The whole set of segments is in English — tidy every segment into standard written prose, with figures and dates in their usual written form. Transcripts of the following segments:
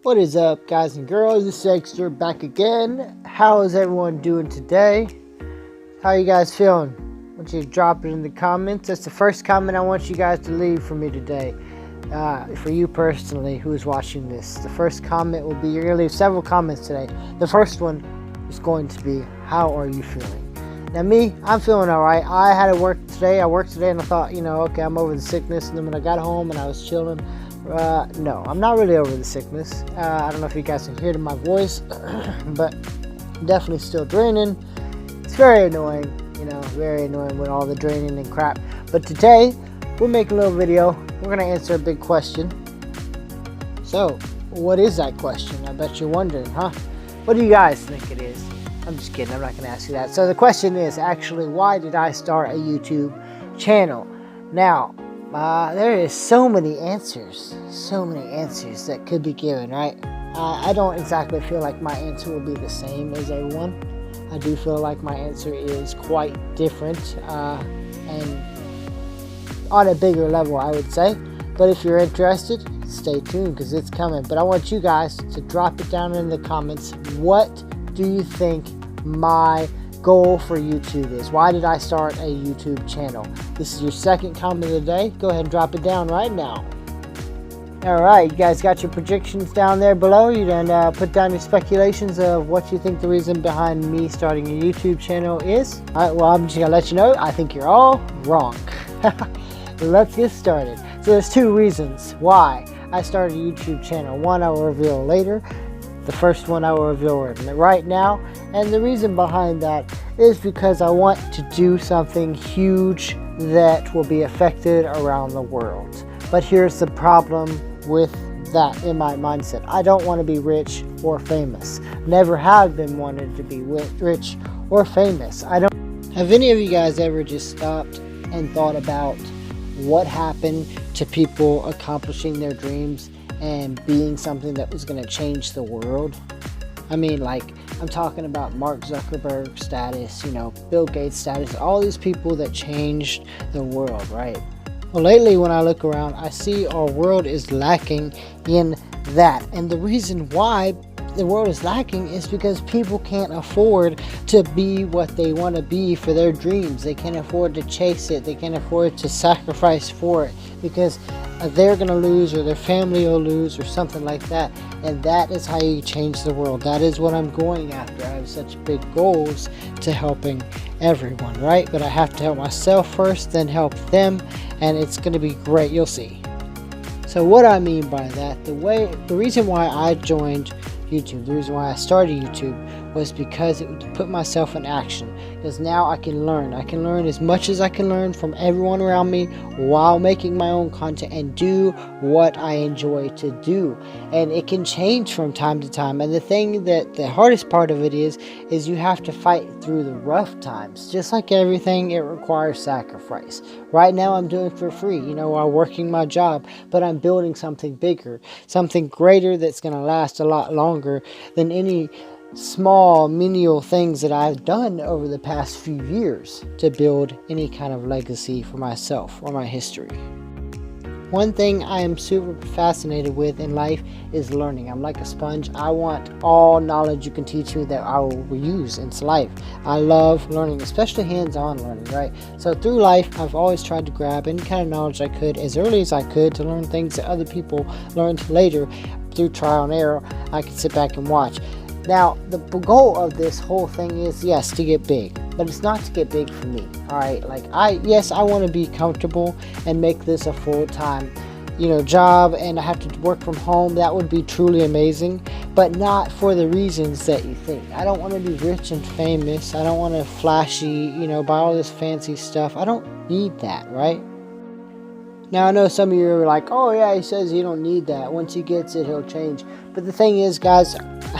What is up, guys and girls? This is Jegster back again. How is everyone doing today? How you guys feeling? I want you to drop it in the comments. That's the first comment I want you guys to leave for me today. For you personally, who is watching this, the first comment will be, you're going to leave several comments today. The first one is going to be, how are you feeling? Now me, I'm feeling alright. I had to work today. I worked today and I thought, okay, I'm over the sickness. And then when I got home and I was chilling, no, I'm not really over the sickness. I don't know if you guys can hear it in my voice, but I'm definitely still draining. It's very annoying, very annoying with all the draining and crap. But today, we're making a little video. We're going to answer a big question. So, what is that question? I bet you're wondering, huh? What do you guys think it is? I'm just kidding. I'm not going to ask you that. So the question is actually, why did I start a YouTube channel? Now, there is so many answers that could be given, right? I don't exactly feel like my answer will be the same as everyone. I do feel like my answer is quite different and on a bigger level, I would say. But if you're interested, stay tuned because it's coming. But I want you guys to drop it down in the comments. What do you think my goal for YouTube is? Why did I start a YouTube channel? This is your second comment of the day. Go ahead and drop it down right now. Alright, you guys got your predictions down there below. You can put down your speculations of what you think the reason behind me starting a YouTube channel is. Alright, well, I'm just going to let you know, I think you're all wrong. Let's get started. So there's two reasons why I started a YouTube channel. One I will reveal later. The first one I will reveal right now. And the reason behind that is because I want to do something huge that will be affected around the world. But here's the problem with that in my mindset. I don't want to be rich or famous. Never have been wanted to be rich or famous. Have any of you guys ever just stopped and thought about what happened to people accomplishing their dreams and being something that was going to change the world? I mean, like, I'm talking about Mark Zuckerberg status, Bill Gates status, all these people that changed the world, right? Well, lately when I look around, I see our world is lacking in that. And the reason why the world is lacking is because people can't afford to be what they want to be for their dreams. They can't afford to chase it. They can't afford to sacrifice for it because they're going to lose or their family will lose or something like that. And that is how you change the world. That is what I'm going after. I have such big goals to helping everyone, right? But I have to help myself first, then help them, and it's going to be great. You'll see. So what I mean by that, the reason why I joined YouTube, the reason why I started YouTube was because it would put myself in action. Because now I can learn. I can learn as much as I can learn from everyone around me while making my own content and do what I enjoy to do. And it can change from time to time. And the thing that the hardest part of it is you have to fight through the rough times. Just like everything, it requires sacrifice. Right now I'm doing it for free, while working my job, but I'm building something bigger, something greater that's going to last a lot longer than any small menial things that I've done over the past few years to build any kind of legacy for myself or my history. One thing I am super fascinated with in life is learning. I'm like a sponge. I want all knowledge you can teach me that I will use in life. I love learning, especially hands-on learning, right? So through life, I've always tried to grab any kind of knowledge I could as early as I could to learn things that other people learned later through trial and error. I could sit back and watch. Now, the goal of this whole thing is, yes, to get big, but it's not to get big for me, all right? Like, I want to be comfortable and make this a full-time, job, and I have to work from home. That would be truly amazing, but not for the reasons that you think. I don't want to be rich and famous. I don't want to flashy, buy all this fancy stuff. I don't need that, right? Now, I know some of you are like, oh yeah, he says you don't need that. Once he gets it, he'll change. But the thing is, guys,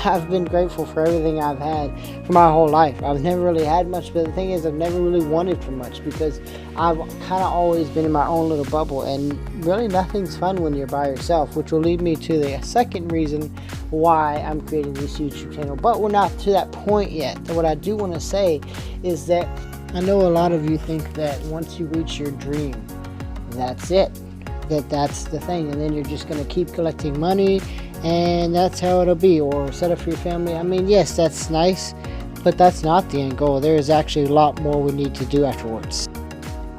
I've been grateful for everything I've had for my whole life. I've never really had much, but the thing is, I've never really wanted for much because I've kind of always been in my own little bubble, and really nothing's fun when you're by yourself, which will lead me to the second reason why I'm creating this YouTube channel. But we're not to that point yet. What I do want to say is that I know a lot of you think that once you reach your dream, that's it. That's the thing, and then you're just going to keep collecting money and that's how it'll be. Or set up for your family. I mean, yes, that's nice, but that's not the end goal. There is actually a lot more we need to do afterwards.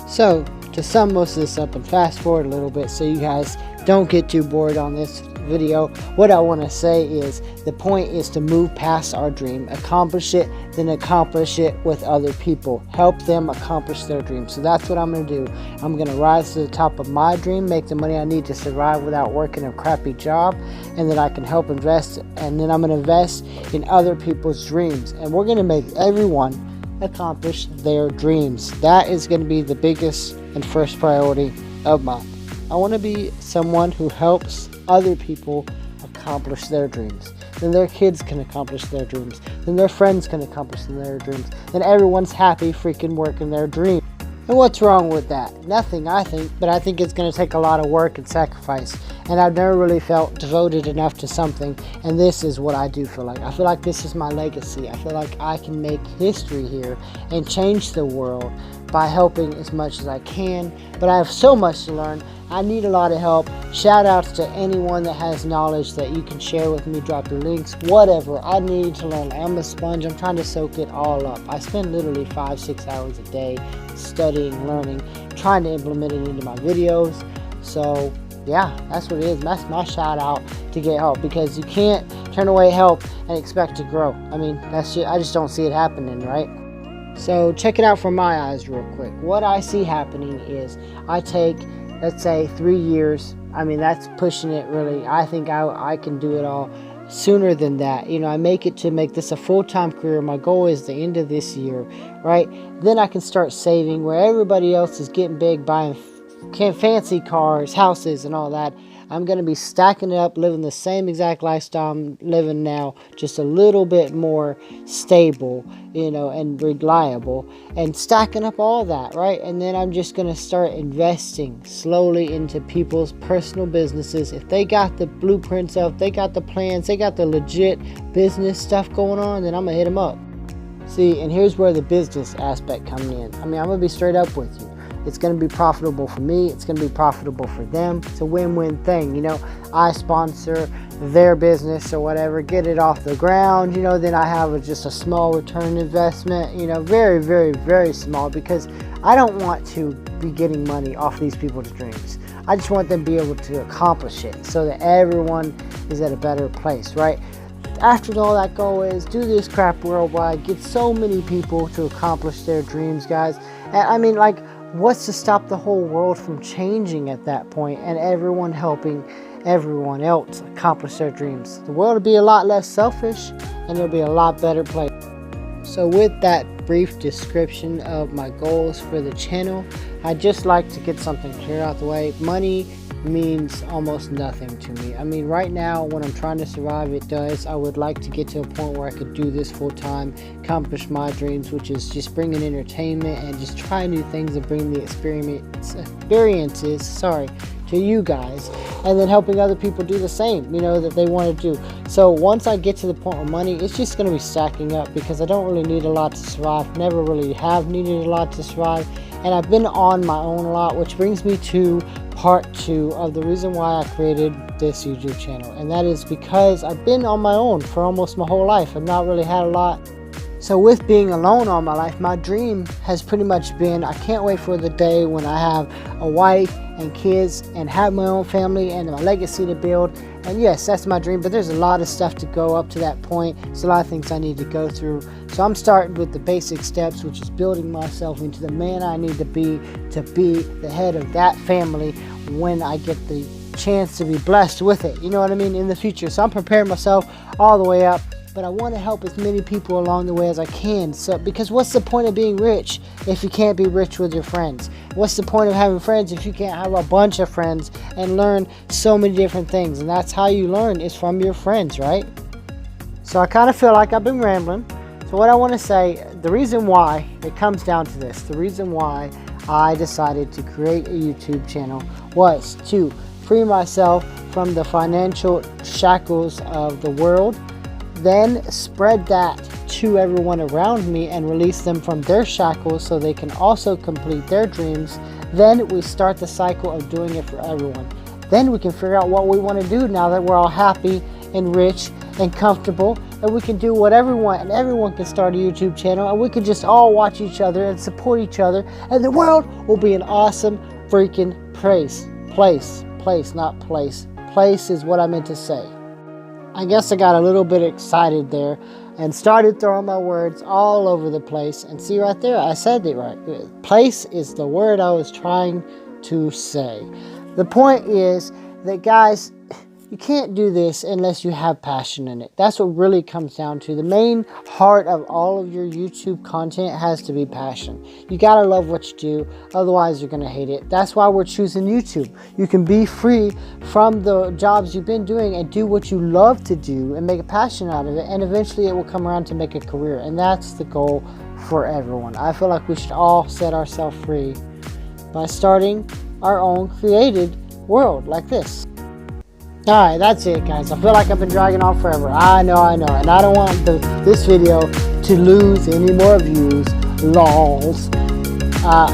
So to sum most of this up and fast forward a little bit so you guys don't get too bored on this video, what I want to say is the point is to move past our dream, accomplish it, then accomplish it with other people, help them accomplish their dream. So that's what I'm going to do. I'm going to rise to the top of my dream, make the money I need to survive without working a crappy job, and then I can help invest, and then I'm going to invest in other people's dreams, and we're going to make everyone accomplish their dreams. That is going to be the biggest and first priority of mine. I want to be someone who helps other people accomplish their dreams. Then their kids can accomplish their dreams. Then their friends can accomplish their dreams. Then everyone's happy freaking working their dream. And what's wrong with that? Nothing, I think, but I think it's going to take a lot of work and sacrifice. And I've never really felt devoted enough to something, and this is what I do feel like. I feel like this is my legacy. I feel like I can make history here and change the world by helping as much as I can. But I have so much to learn. I need a lot of help. Shout outs to anyone that has knowledge that you can share with me. Drop your links, whatever. I need to learn. I'm a sponge. I'm trying to soak it all up. I spend literally 5-6 hours a day studying, learning, trying to implement it into my videos. So yeah, that's what it is. That's my shout out to get help, because you can't turn away help and expect to grow. I mean, I just don't see it happening, right? So check it out from my eyes real quick. What I see happening is I take, let's say, 3 years. I mean, that's pushing it really. I think I can do it all sooner than that. You know, I make this a full-time career. My goal is the end of this year, right? Then I can start saving where everybody else is getting big, buying fancy cars, houses, and all that. I'm going to be stacking it up, living the same exact lifestyle I'm living now, just a little bit more stable, you know, and reliable, and stacking up all that, right? And then I'm just going to start investing slowly into people's personal businesses. If they got the blueprints up, they got the plans, they got the legit business stuff going on, then I'm going to hit them up. See, and here's where the business aspect comes in. I mean, I'm going to be straight up with you. It's going to be profitable for me. It's going to be profitable for them. It's a win-win thing. You know, I sponsor their business or whatever, get it off the ground. You know, then I have just a small return investment. You know, very, very, very small, because I don't want to be getting money off these people's dreams. I just want them to be able to accomplish it so that everyone is at a better place, right? After all that goal is, do this crap worldwide, get so many people to accomplish their dreams, guys. And I mean, like, what's to stop the whole world from changing at that point and everyone helping everyone else accomplish their dreams? The world will be a lot less selfish, and it'll be a lot better place. So with that brief description of my goals for the channel, I'd just like to get something clear out the way. Money means almost nothing to me. I mean, right now when I'm trying to survive, it does. I would like to get to a point where I could do this full time, accomplish my dreams, which is just bringing entertainment and just try new things and bring the experiences to you guys, and then helping other people do the same, you know, that they want to do. So once I get to the point of money, it's just going to be stacking up, because I don't really need a lot to survive. Never really have needed a lot to survive, and I've been on my own a lot, which brings me to part 2 of the reason why I created this YouTube channel, and that is because I've been on my own for almost my whole life. I've not really had a lot. So with being alone all my life, my dream has pretty much been, I can't wait for the day when I have a wife and kids and have my own family and a legacy to build. And yes, that's my dream, but there's a lot of stuff to go up to that point. There's a lot of things I need to go through. So I'm starting with the basic steps, which is building myself into the man I need to be the head of that family when I get the chance to be blessed with it, you know what I mean, in the future. So I'm preparing myself all the way up, but I want to help as many people along the way as I can. So, because what's the point of being rich if you can't be rich with your friends? What's the point of having friends if you can't have a bunch of friends and learn so many different things? And that's how you learn, is from your friends, right? So I kind of feel like I've been rambling. So what I want to say, the reason why, it comes down to this. The reason why I decided to create a YouTube channel was to free myself from the financial shackles of the world, then spread that to everyone around me and release them from their shackles so they can also complete their dreams. Then we start the cycle of doing it for everyone. Then we can figure out what we want to do now that we're all happy and rich and comfortable, and we can do whatever we want, and everyone can start a YouTube channel, and we can just all watch each other and support each other, and the world will be an awesome freaking place. Place is what I meant to say. I guess I got a little bit excited there and started throwing my words all over the place. And see right there, I said it right. Place is the word I was trying to say. The point is that, guys, you can't do this unless you have passion in it. That's what really comes down to. The main heart of all of your YouTube content has to be passion. You gotta love what you do, otherwise you're gonna hate it. That's why we're choosing YouTube. You can be free from the jobs you've been doing and do what you love to do and make a passion out of it, and eventually it will come around to make a career. And that's the goal for everyone. I feel like we should all set ourselves free by starting our own created world like this. Alright, that's it, guys. I feel like I've been dragging on forever. I know. And I don't want this video to lose any more views. Lols.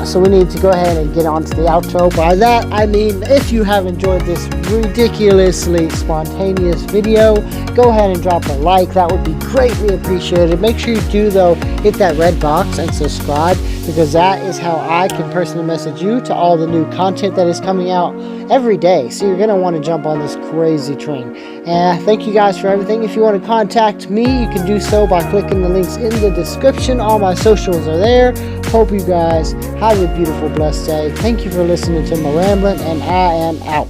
So we need to go ahead and get on to the outro. By that, I mean, if you have enjoyed this ridiculously spontaneous video, go ahead and drop a like. That would be greatly appreciated. Make sure you do, though, hit that red box and subscribe, because that is how I can personally message you to all the new content that is coming out every day. So you're going to want to jump on this crazy train. And thank you guys for everything. If you want to contact me, you can do so by clicking the links in the description. All my socials are there. Hope you guys have a beautiful, blessed day. Thank you for listening to my rambling, and I am out.